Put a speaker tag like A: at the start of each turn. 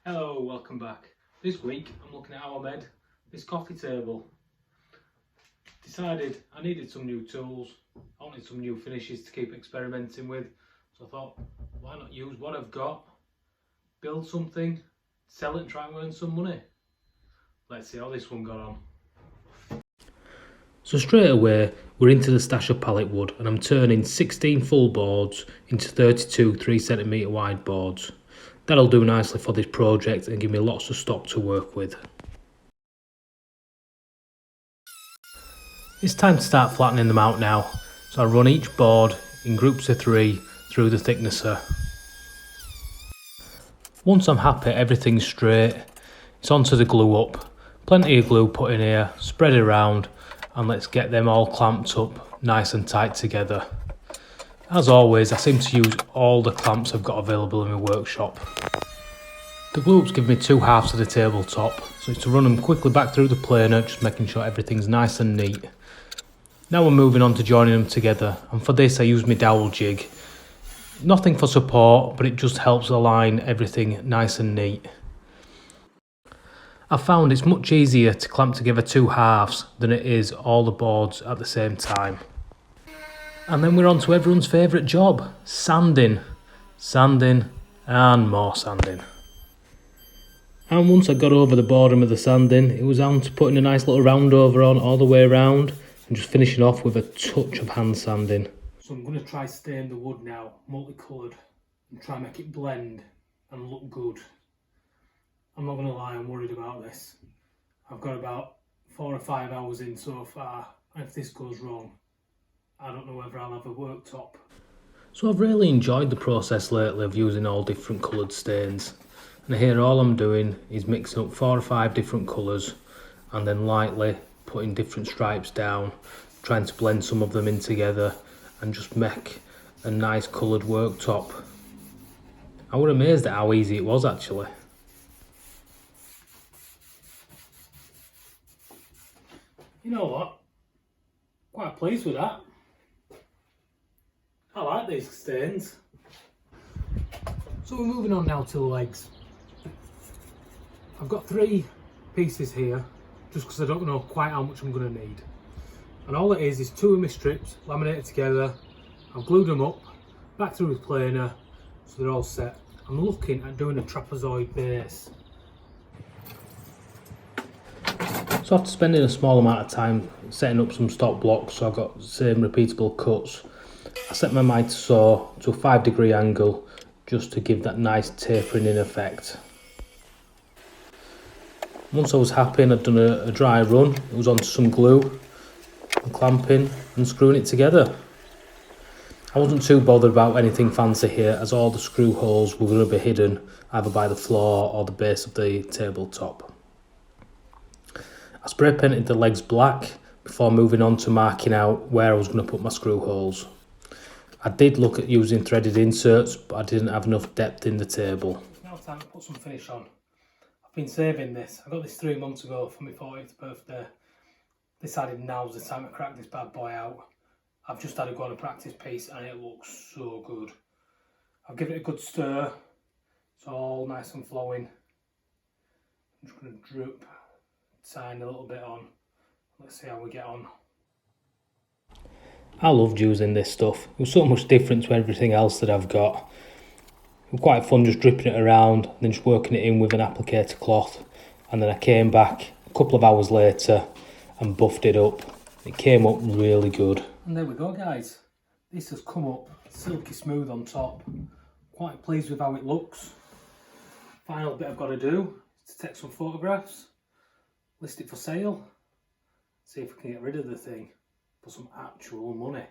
A: Hello, welcome back. This week I'm looking at how I made this coffee table. Decided I needed some new tools, I wanted some new finishes to keep experimenting with, so I thought why not use what I've got, build something, sell it and try and earn some money. Let's see how this one got on. So straight away we're into the stash of PalletWood and I'm turning 16 full boards into 32 3cm wide boards. That'll do nicely for this project and give me lots of stock to work with. It's time to start flattening them out now, so I run each board in groups of 3 through the thicknesser. Once I'm happy everything's straight, it's onto the glue up. Plenty of glue put in here, spread it around, and let's get them all clamped up nice and tight together. As always, I seem to use all the clamps I've got available in my workshop. The glue ups give me 2 halves of the tabletop, so it's to run them quickly back through the planer, just making sure everything's nice and neat. Now we're moving on to joining them together, and for this I use my dowel jig. Nothing for support, but it just helps align everything nice and neat. I found it's much easier to clamp together 2 halves than it is all the boards at the same time. And then we're on to everyone's favourite job, sanding. Sanding and more sanding. And once I got over the boredom of the sanding, it was on to putting a nice little round over on all the way around and just finishing off with a touch of hand sanding. So I'm going to try stain the wood now, multicoloured, and try and make it blend and look good. I'm not going to lie, I'm worried about this. I've got about 4 or 5 hours in so far, and if this goes wrong, I don't know whether I'll have a worktop. So I've really enjoyed the process lately of using all different coloured stains. And here all I'm doing is mixing up 4 or 5 different colours and then lightly putting different stripes down, trying to blend some of them in together and just make a nice coloured worktop. I was amazed at how easy it was actually. You know what? Quite pleased with that. I like these stains. So we're moving on now to the legs. I've got 3 pieces here, just because I don't know quite how much I'm going to need. And all it is 2 of my strips laminated together. I've glued them up, back through the planer, so they're all set. I'm looking at doing a trapezoid base. So after spending a small amount of time setting up some stock blocks so I've got the same repeatable cuts, I set my mind to saw to a 5-degree angle just to give that nice tapering in effect. Once I was happy and I'd done a dry run, it was onto some glue and clamping and screwing it together. I wasn't too bothered about anything fancy here, as all the screw holes were going to be hidden either by the floor or the base of the tabletop. I spray painted the legs black before moving on to marking out where I was going to put my screw holes. I did look at using threaded inserts, but I didn't have enough depth in the table. Now it's time to put some finish on. I've been saving this. I got this 3 months ago for my 40th birthday. Decided now's the time to crack this bad boy out. I've just had a go on a practice piece and it looks so good. I'll give it a good stir. It's all nice and flowing. I'm just going to drip tiny a little bit on. Let's see how we get on. I loved using this stuff. It was so much different to everything else that I've got. It was quite fun just dripping it around, then just working it in with an applicator cloth. And then I came back a couple of hours later and buffed it up. It came up really good. And there we go guys. This has come up silky smooth on top. Quite pleased with how it looks. Final bit I've got to do is to take some photographs, list it for sale, see if we can get rid of the thing for some actual money.